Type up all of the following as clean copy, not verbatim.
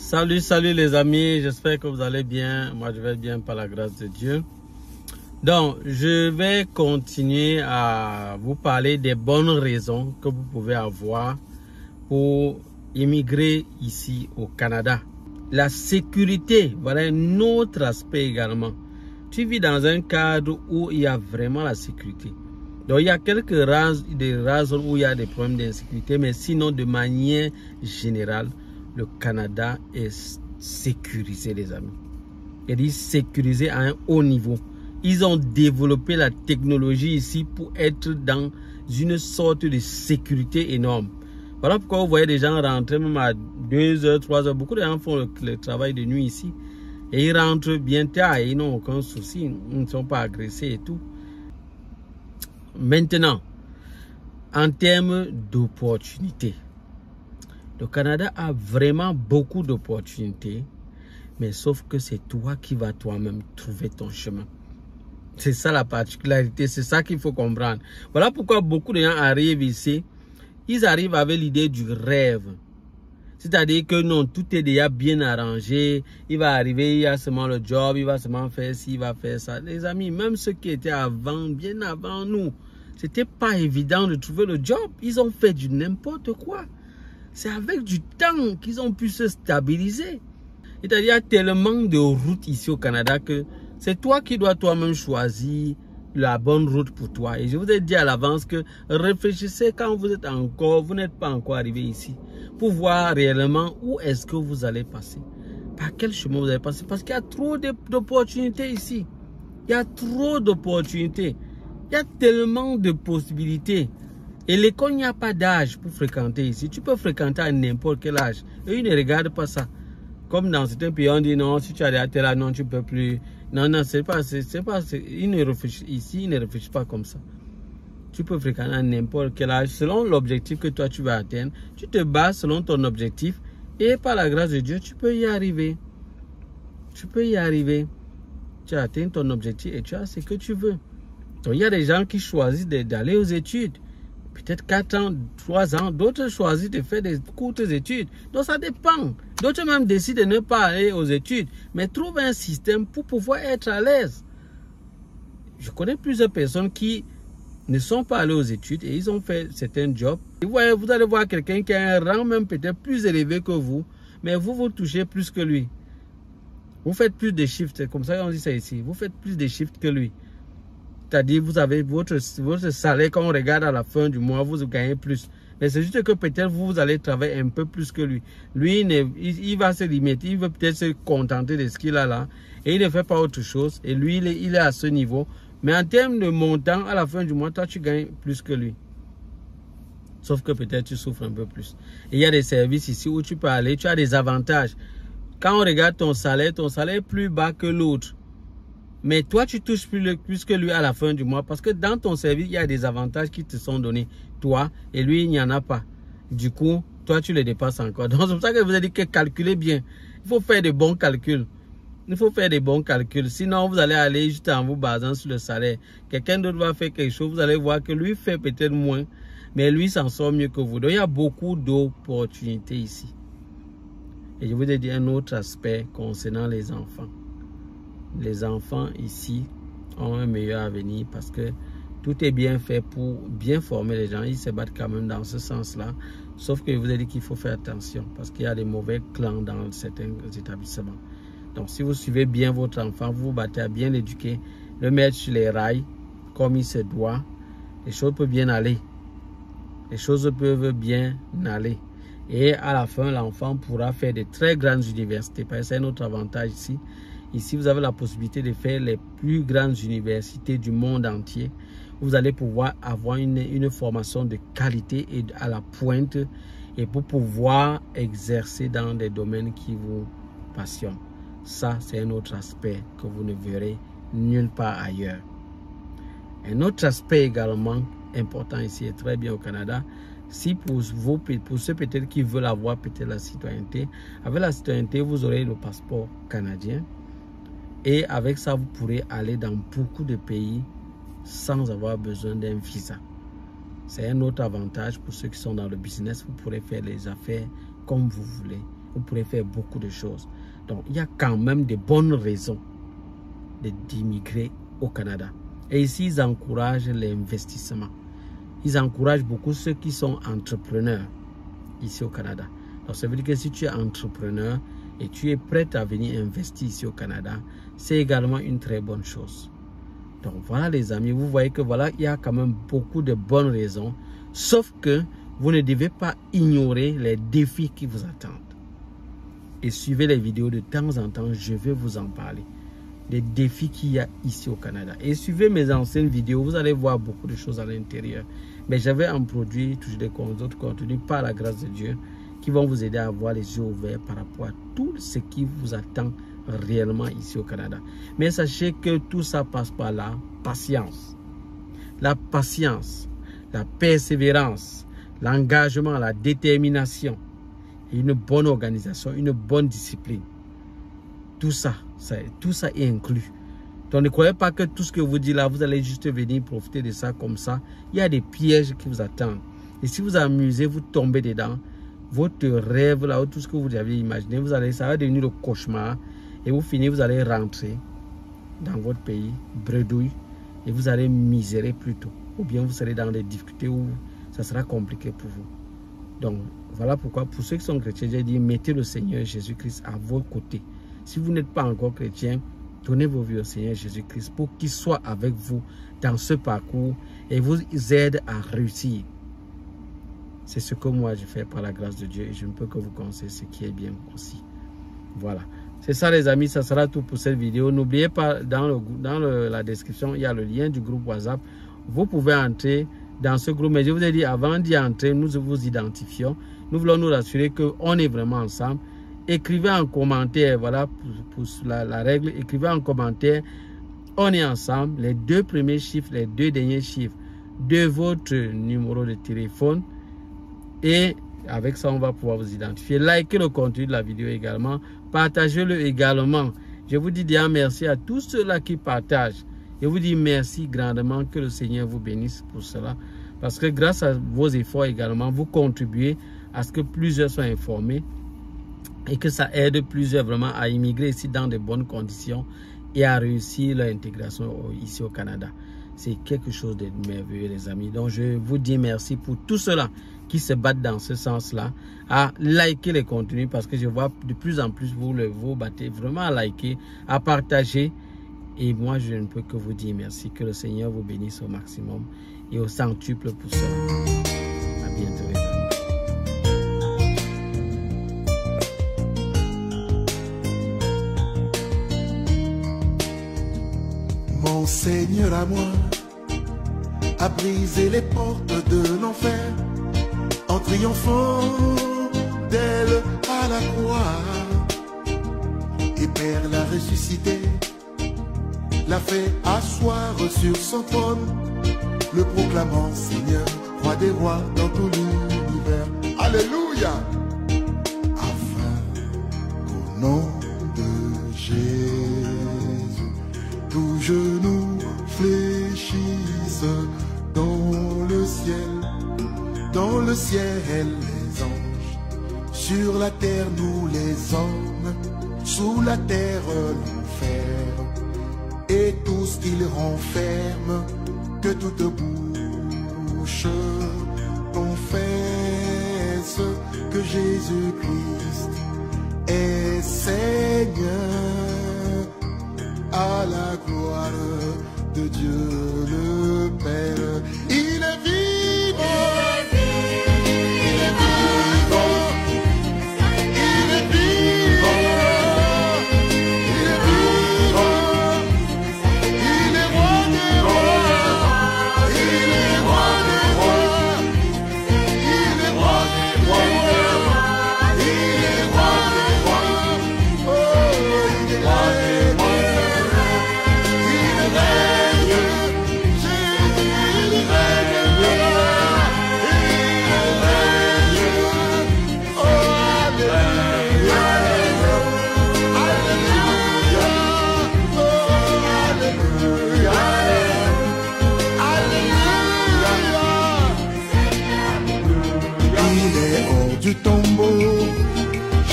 Salut les amis, j'espère que vous allez bien. Moi je vais bien par la grâce de Dieu. Donc je vais continuer à vous parler des bonnes raisons que vous pouvez avoir pour immigrer ici au Canada. La sécurité, voilà un autre aspect également. Tu vis dans un cadre où il y a vraiment la sécurité. Donc il y a quelques raisons où il y a des problèmes d'insécurité, mais sinon de manière générale, le Canada est sécurisé, les amis. Il dit sécurisé à un haut niveau. Ils ont développé la technologie ici pour être dans une sorte de sécurité énorme. Voilà pourquoi vous voyez des gens rentrer même à 2h, 3h. Beaucoup de gens font le travail de nuit ici. Et ils rentrent bien tard et ils n'ont aucun souci. Ils ne sont pas agressés et tout. Maintenant, en termes d'opportunités, le Canada a vraiment beaucoup d'opportunités, mais sauf que c'est toi qui vas toi-même trouver ton chemin. C'est ça la particularité, c'est ça qu'il faut comprendre. Voilà pourquoi beaucoup de gens arrivent ici, ils arrivent avec l'idée du rêve. C'est-à-dire que non, tout est déjà bien arrangé, il va arriver, il y a seulement le job, il va seulement faire ci, il va faire ça. Les amis, même ceux qui étaient avant, bien avant nous, c'était pas évident de trouver le job. Ils ont fait du n'importe quoi. C'est avec du temps qu'ils ont pu se stabiliser. C'est-à-dire qu'il y a tellement de routes ici au Canada que c'est toi qui dois toi-même choisir la bonne route pour toi. Et je vous ai dit à l'avance que réfléchissez quand vous n'êtes pas encore arrivé ici, pour voir réellement où est-ce que vous allez passer. Par quel chemin vous allez passer. Parce qu'il y a trop d'opportunités ici. Il y a trop d'opportunités. Il y a tellement de possibilités. Et l'école, il n'y a pas d'âge pour fréquenter ici. Tu peux fréquenter à n'importe quel âge. Et ils ne regardent pas ça. Comme dans certains pays, on dit non, si tu as tel âge, non, tu ne peux plus. Non, c'est pas, ils ne réfléchissent ici, ils ne réfléchissent pas comme ça. Tu peux fréquenter à n'importe quel âge, selon l'objectif que toi tu vas atteindre. Tu te bases selon ton objectif. Et par la grâce de Dieu, tu peux y arriver. Tu peux y arriver. Tu as atteint ton objectif et tu as ce que tu veux. Donc, il y a des gens qui choisissent d'aller aux études. Peut-être 4 ans, 3 ans. D'autres choisissent de faire des courtes études. Donc, ça dépend. D'autres même décident de ne pas aller aux études. Mais trouvent un système pour pouvoir être à l'aise. Je connais plusieurs personnes qui ne sont pas allées aux études et ils ont fait certains jobs. Et vous allez voir quelqu'un qui a un rang même peut-être plus élevé que vous. Mais vous touchez plus que lui. Vous faites plus de shifts. C'est comme ça qu'on dit ça ici. Vous faites plus de shifts que lui. C'est-à-dire, vous avez votre salaire, quand on regarde à la fin du mois, vous gagnez plus. Mais c'est juste que peut-être vous allez travailler un peu plus que lui. Lui, il va se limiter, il veut peut-être se contenter de ce qu'il a là. Et il ne fait pas autre chose. Et lui, il est à ce niveau. Mais en termes de montant, à la fin du mois, toi, tu gagnes plus que lui. Sauf que peut-être tu souffres un peu plus. Et il y a des services ici où tu peux aller, tu as des avantages. Quand on regarde ton salaire est plus bas que l'autre. Mais toi, tu touches plus que lui à la fin du mois parce que dans ton service, il y a des avantages qui te sont donnés. Toi, et lui, il n'y en a pas. Du coup, toi, tu les dépasses encore. Donc, c'est pour ça que je vous ai dit que calculez bien. Il faut faire de bons calculs. Il faut faire des bons calculs. Sinon, vous allez aller juste en vous basant sur le salaire. Quelqu'un d'autre va faire quelque chose. Vous allez voir que lui fait peut-être moins. Mais lui s'en sort mieux que vous. Donc, il y a beaucoup d'opportunités ici. Et je vous ai dit un autre aspect concernant les enfants. Les enfants ici ont un meilleur avenir parce que tout est bien fait pour bien former les gens. Ils se battent quand même dans ce sens-là. Sauf que je vous ai dit qu'il faut faire attention parce qu'il y a des mauvais clans dans certains établissements. Donc si vous suivez bien votre enfant, vous vous battez à bien l'éduquer, le mettre sur les rails comme il se doit, les choses peuvent bien aller. Les choses peuvent bien aller. Et à la fin, l'enfant pourra faire de très grandes universités. Parce que c'est un autre avantage ici. Ici, vous avez la possibilité de faire les plus grandes universités du monde entier. Vous allez pouvoir avoir une formation de qualité et à la pointe et pour pouvoir exercer dans des domaines qui vous passionnent. Ça, c'est un autre aspect que vous ne verrez nulle part ailleurs. Un autre aspect également important ici et très bien au Canada, si pour ceux peut-être qui veulent avoir peut-être la citoyenneté, avec la citoyenneté, vous aurez le passeport canadien. Et avec ça, vous pourrez aller dans beaucoup de pays sans avoir besoin d'un visa. C'est un autre avantage pour ceux qui sont dans le business. Vous pourrez faire les affaires comme vous voulez vous pourrez faire beaucoup de choses. Donc, il y a quand même de bonnes raisons d'immigrer au Canada. Et ici, ils encouragent l'investissement. Ils encouragent beaucoup ceux qui sont entrepreneurs ici au Canada. Donc, ça veut dire que si tu es entrepreneur et tu es prêt à venir investir ici au Canada, c'est également une très bonne chose. Donc, voilà les amis, vous voyez que voilà, il y a quand même beaucoup de bonnes raisons, sauf que vous ne devez pas ignorer les défis qui vous attendent. Et suivez les vidéos de temps en temps, je vais vous en parler. Des défis qu'il y a ici au Canada. Et suivez mes anciennes vidéos, vous allez voir beaucoup de choses à l'intérieur. Mais j'avais en produit toujours des autres contenus par la grâce de Dieu qui vont vous aider à avoir les yeux ouverts par rapport à tout ce qui vous attend réellement ici au Canada. Mais sachez que tout ça passe par la patience. La patience, la persévérance, l'engagement, la détermination, et une bonne organisation, une bonne discipline. Tout ça est inclus. Donc ne croyez pas que tout ce que vous dites là, vous allez juste venir profiter de ça comme ça. Il y a des pièges qui vous attendent. Et si vous amusez, vous tombez dedans, votre rêve là, tout ce que vous avez imaginé, ça va devenir le cauchemar. Et vous finissez, vous allez rentrer dans votre pays, bredouille, et vous allez misérer plutôt. Ou bien vous serez dans des difficultés où ça sera compliqué pour vous. Donc voilà pourquoi, pour ceux qui sont chrétiens, j'ai dit, mettez le Seigneur Jésus-Christ à vos côtés. Si vous n'êtes pas encore chrétien, donnez vos vies au Seigneur Jésus-Christ pour qu'il soit avec vous dans ce parcours et vous aide à réussir. C'est ce que moi je fais par la grâce de Dieu et je ne peux que vous conseiller ce qui est bien aussi. Voilà. C'est ça les amis, ça sera tout pour cette vidéo. N'oubliez pas, dans la description, il y a le lien du groupe WhatsApp. Vous pouvez entrer dans ce groupe, mais je vous ai dit, avant d'y entrer, nous vous identifions. Nous voulons nous assurer qu'on est vraiment ensemble. Écrivez en commentaire, voilà pour la règle, écrivez en commentaire, on est ensemble, les 2 premiers chiffres, les 2 derniers chiffres de votre numéro de téléphone. Et avec ça, on va pouvoir vous identifier. Likez le contenu de la vidéo également. Partagez-le également. Je vous dis bien merci à tous ceux-là qui partagent. Je vous dis merci grandement. Que le Seigneur vous bénisse pour cela. Parce que grâce à vos efforts également, vous contribuez à ce que plusieurs soient informés. Et que ça aide plusieurs vraiment à immigrer ici dans de bonnes conditions. Et à réussir leur intégration ici au Canada. C'est quelque chose de merveilleux les amis. Donc je vous dis merci pour tout cela qui se battent dans ce sens-là, à liker les contenus parce que je vois de plus en plus vous battez vraiment à liker, à partager. Et moi, je ne peux que vous dire merci. Que le Seigneur vous bénisse au maximum et au centuple pour cela. À bientôt les amis. Mon Seigneur à moi a brisé les portes de l'enfer en triomphant d'elle à la croix. Et Père l'a ressuscité, l'a fait asseoir sur son trône, le proclamant Seigneur, roi des rois dans tout l'univers. Alléluia! Afin qu'au nom de Jésus, tout genou fléchisse dans le ciel les anges, sur la terre nous les hommes, sous la terre l'enfer, et tout ce qu'il renferme, que toute bouche confesse que Jésus-Christ est Seigneur, à la gloire de Dieu le Père. Il est vivant. Il est roi des rois.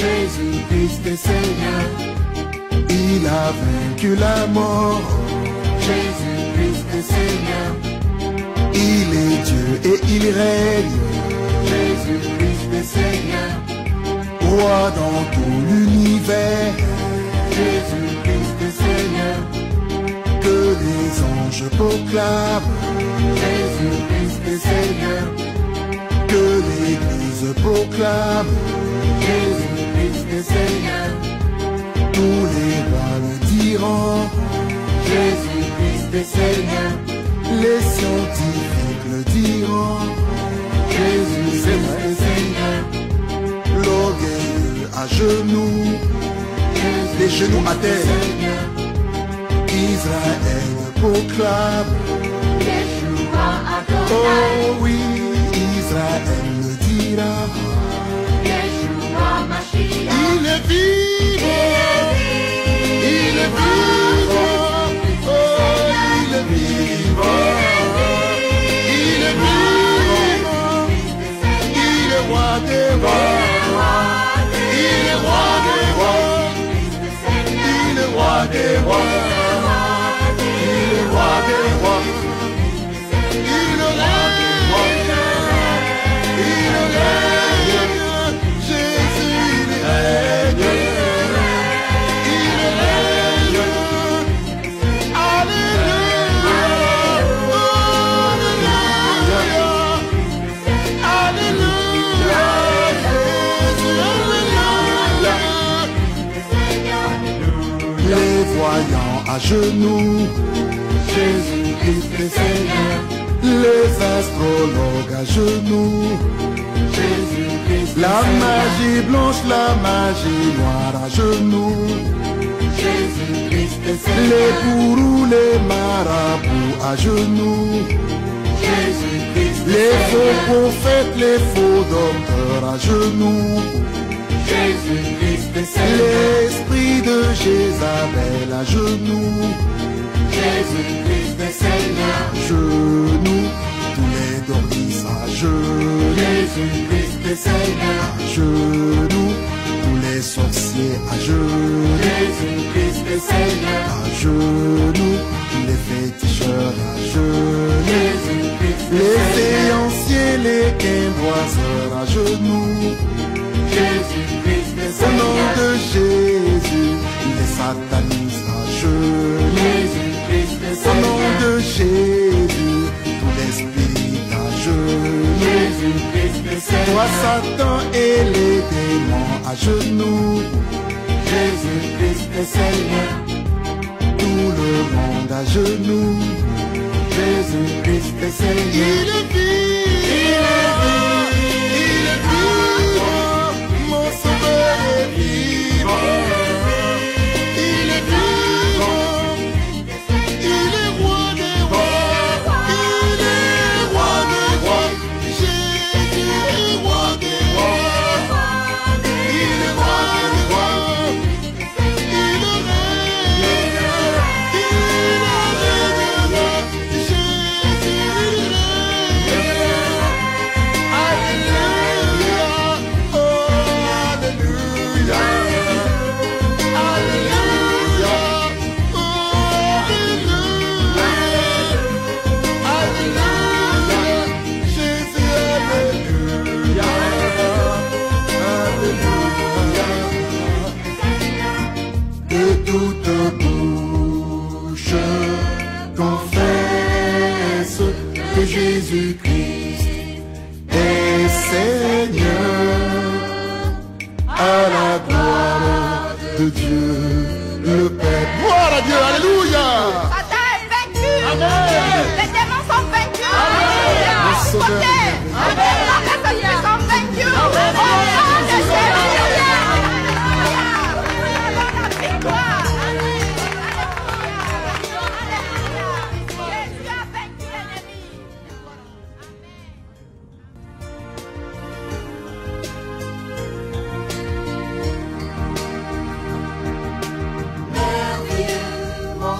Jésus-Christ est Seigneur. Il a vaincu la mort. Jésus-Christ est Seigneur. Il est Dieu et il règne. Jésus-Christ est Seigneur. Roi dans tout l'univers. Jésus-Christ est Seigneur. Que les anges proclament. Jésus-Christ est Seigneur. Que l'Église proclame. Jésus-Christ est Seigneur. Tous les rois le diront. Jésus-Christ est Seigneur. Les scientifiques le diront. Jésus-Christ est Seigneur. L'orgueilleux à genoux. Les genoux à terre. Israël proclame. Oh oui, Israël le dira. Il est vivant. Il est vivant. Oh, il est vivant. Il est vivant. Il est roi des rois. Il est roi des rois. Il est roi des rois. Il est roi des rois. Il règne. Jésus il règne. Il règne. Alléluia. Alléluia. Alléluia. Jésus, alléluia. Les voyants à genoux. Jésus-Christ est Seigneur. Les astrologues à genoux. Jésus-Christ. La magie blanche, la magie noire à genoux. Jésus-Christ est Seigneur. Les gourous, les marabouts à genoux. Jésus-Christ. Les faux prophètes, les faux docteurs à genoux. Jésus-Christ est Seigneur. L'esprit de Jézabel à genoux. Jésus-Christ est Seigneur. Genoux, tous les dormis à genoux. Jésus-Christ est Seigneur. À genoux, tous les sorciers à genoux. Jésus-Christ est Seigneur. À genoux, les féticheurs à genoux. Jésus-Christ est Seigneur. Les séanciers, les quimboiseurs à genoux. Jésus-Christ est Seigneur. Au nom de Jésus, les satanistes à genoux. Jésus-Christ est Seigneur. Au nom de Jésus, tous les spirites à genoux. Jésus-Christ est Seigneur. Toi Satan et les démons à genoux. Jésus-Christ est Seigneur. Tout le monde à genoux. Jésus-Christ est Seigneur. Il est vivant. Il est vivant. Mon sauveur est vivant. Il est vivant. Il est roi des rois. Il est roi des rois. Jésus est roi des rois. Il est roi des rois. Il règne. Il règne. Jésus règne. Alléluia. Oh, alléluia. Alléluia. Oh, alléluia. Alléluia. Jésus, alléluia. Alléluia. De toute bouche confesse que Jésus-Christ est Seigneur, à la gloire de Dieu le Père. Gloire à Dieu, alléluia. Satan est vaincu. Amen. Les démons sont vaincus. Alléluia. Côté. Les esprits sont vaincus. Au nom de Jésus. La victoire. Jésus a vaincu l'ennemi. Merveilleux, mon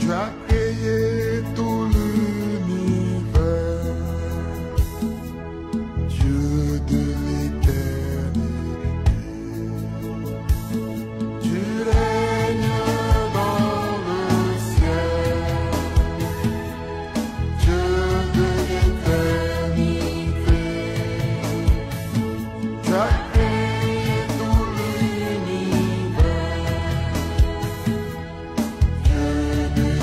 Tu as créé tout l'univers, Dieu de l'éternité. Tu règnes dans le ciel, Dieu de l'éternité. Tu as créé tout l'univers, Dieu de l'éternité.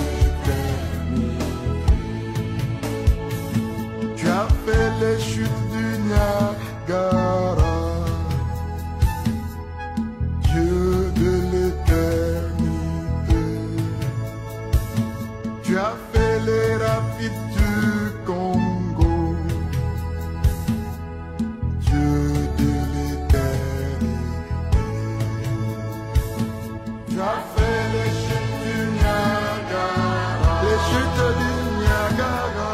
Tu as fait les chutes du Niagara, Dieu de l'éternité. Tu as fait les rapides du Congo, Dieu de l'éternité. Tu as fait les chutes du Niagara, les chutes du Niagara,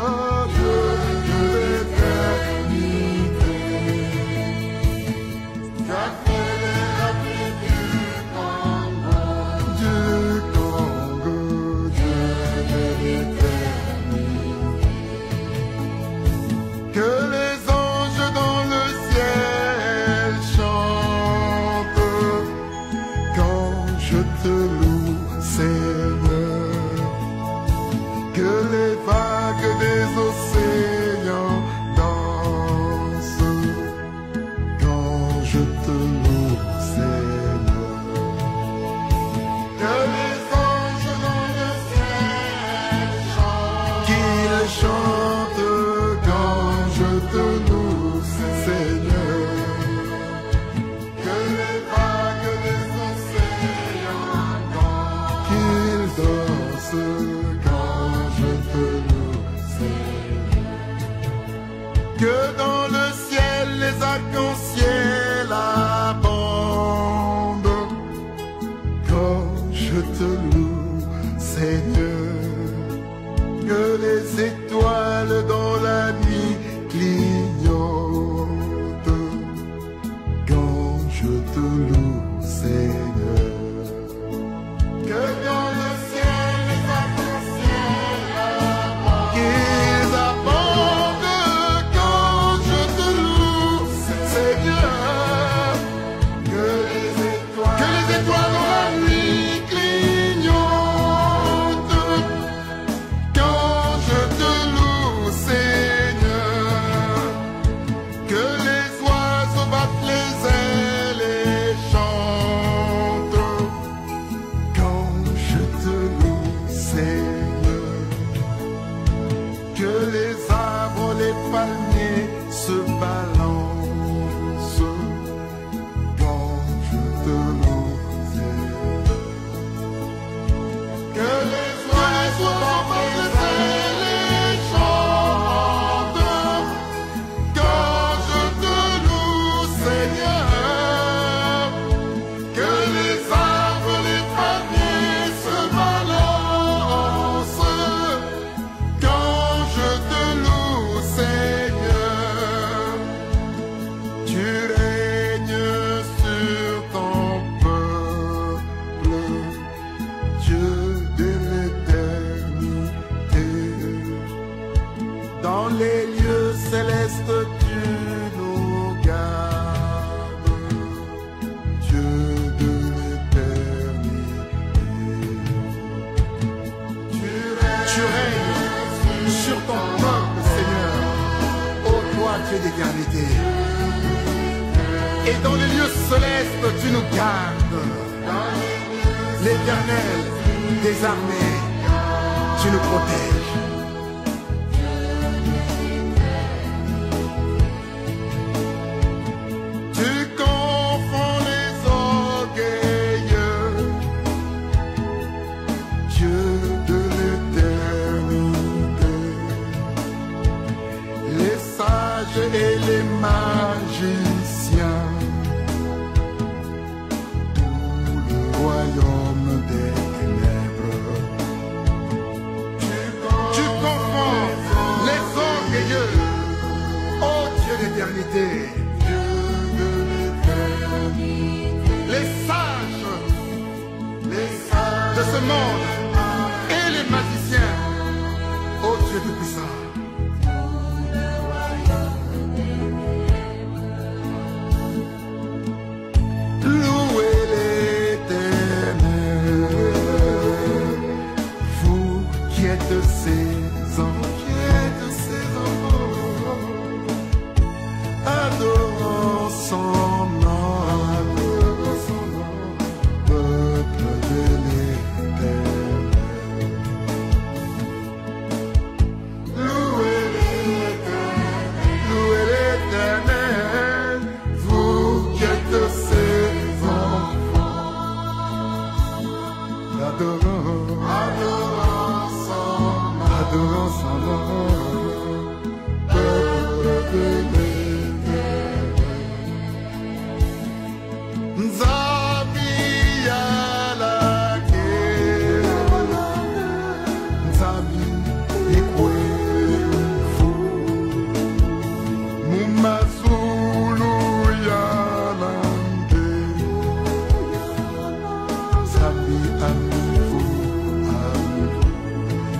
Dieu de l'éternité. Tu as fait les rapides du Congo, Dieu de l'éternité. Que les anges dans le ciel chantent quand je te loue, Seigneur. Que les vagues des océans dansent quand je te loue, Seigneur. Que les anges dans le ciel chantent, qu'ils chantent quand je te loue, Seigneur. Que les vagues des océans dansent, qu'ils dansent quand je te loue, Seigneur. Que dans le ciel les arcs-en-ciel abondent quand je te loue, Seigneur. Que les étoiles dans la nuit clignotent quand je te loue, Seigneur. Que dans le ciel les arcs-en-ciel abondent, qu'ils abondent quand je te loue, Seigneur. Que les étoiles dans la nuit clignotent quand je te loue, Seigneur. Que les oiseaux battent les ailes et chantent quand je te loue, Seigneur. Que les arbres, les palmiers se balancent quand je te loue, Seigneur. Que les oiseaux battent les ailes et chantent quand je te loue, Seigneur. Que les arbres, les palmiers se balancent quand je te loue, Seigneur. Tu règnes sur ton peuple, Dieu de l'éternité. Dans les lieux célestes, tu nous gardes, Dieu de l'éternité. Tu règnes sur ton peuple, Seigneur, ô toi, Dieu d'éternité. Et dans les lieux célestes, tu nous gardes. L'Éternel des armées, tu nous protèges. Tu confonds les orgueilleux, Dieu de l'éternité. Les sages et les magiciens, tout le royaume des ténèbres. Tu confonds les orgueilleux, ô Dieu d'éternité. Les sages de ce monde et les magiciens quiette ses enfants, adorant son nom, peuple de l'Éternel. Louez l'Éternel, vous qui êtes ses enfants, adorant son nom, peuple de l'Éternel. Nzambi yalake, Nzambi ikwefu, Mumazulu yalange, Nzambi amifu,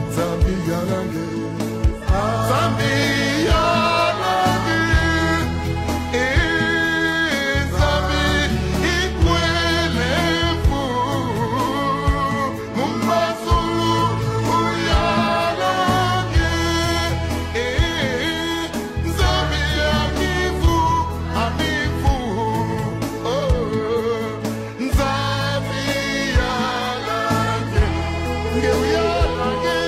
Nzambi yalange, Nzambi yalange, Nzambi ikwefu, Mumazulu yalange, Nzambi amifu, oh, Nzambi yalange, yalange,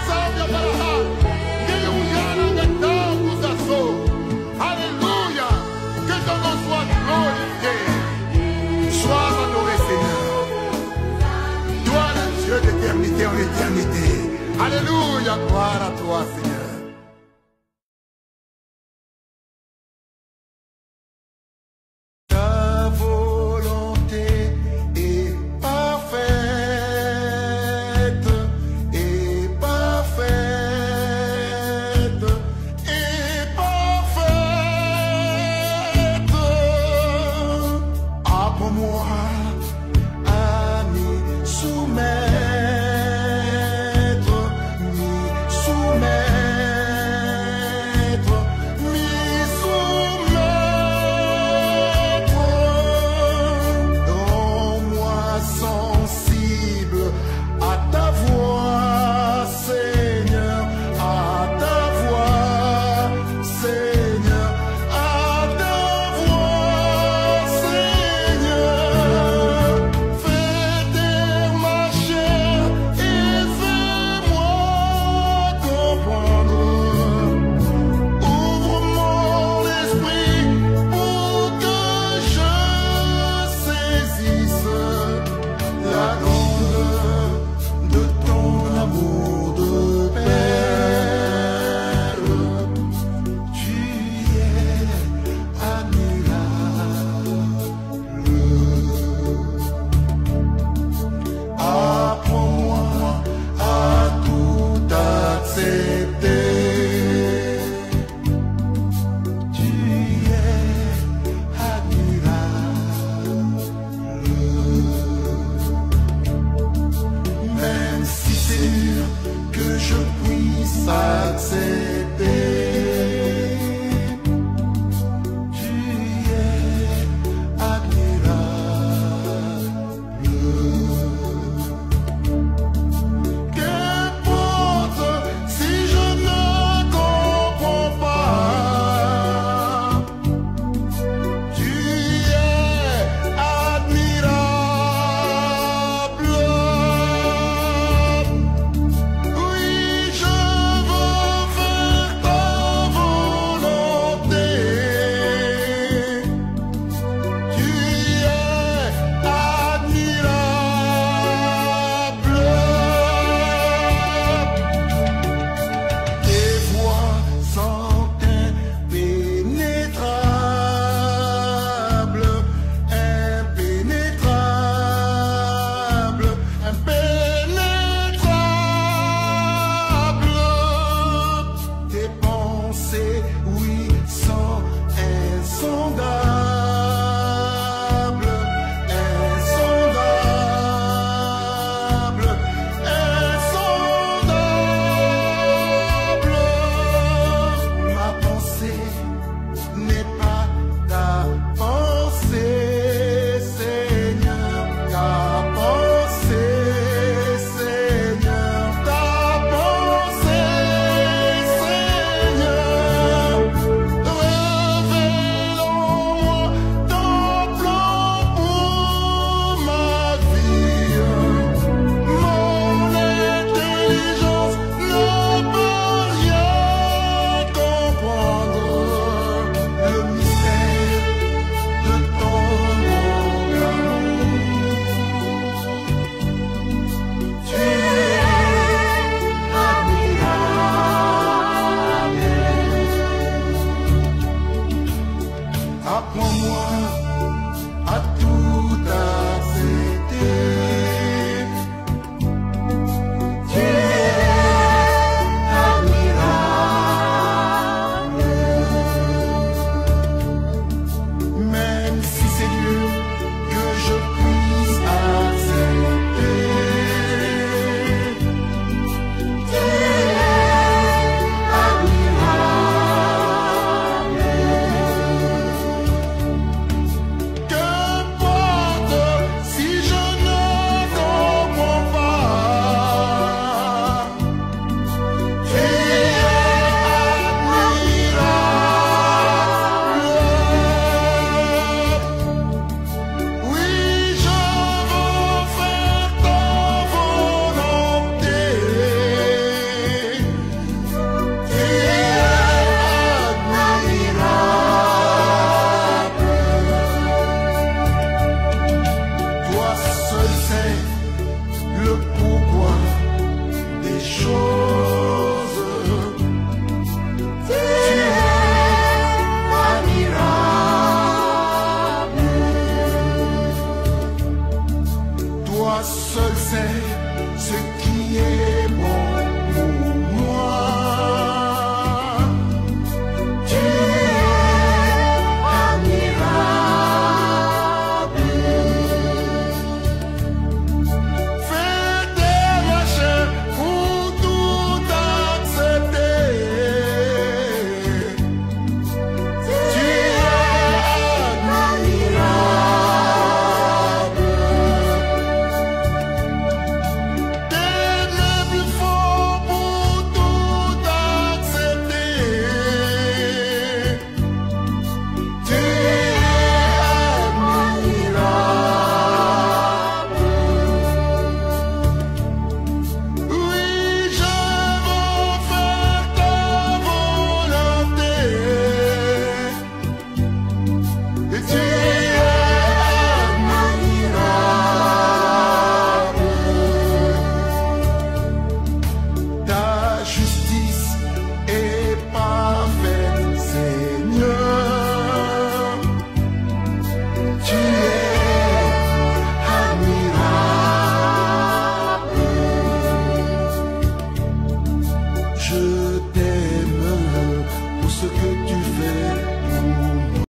Nzambi yalange, alléluia, que ton nom soit glorifié, sois adoré Seigneur, toi le Dieu d'éternité en éternité, alléluia, gloire à toi Seigneur. Ta volonté est parfaite, est parfaite, est parfaite. Apprends-moi à m'y soumettre, m'y soumettre, m'y soumettre. Rends-moi sensible à ta voix, Seigneur, à ta voix, Seigneur, à ta voix, Seigneur. Fais taire ma chair et fais-moi comprendre. Ouvre mon esprit pour que je saisisse la grandeur de ton amour de Père. Tu es admirable. Apprends-moi à tout accepter. Tu es admirable. Même si c'est dur que je puisse accepter.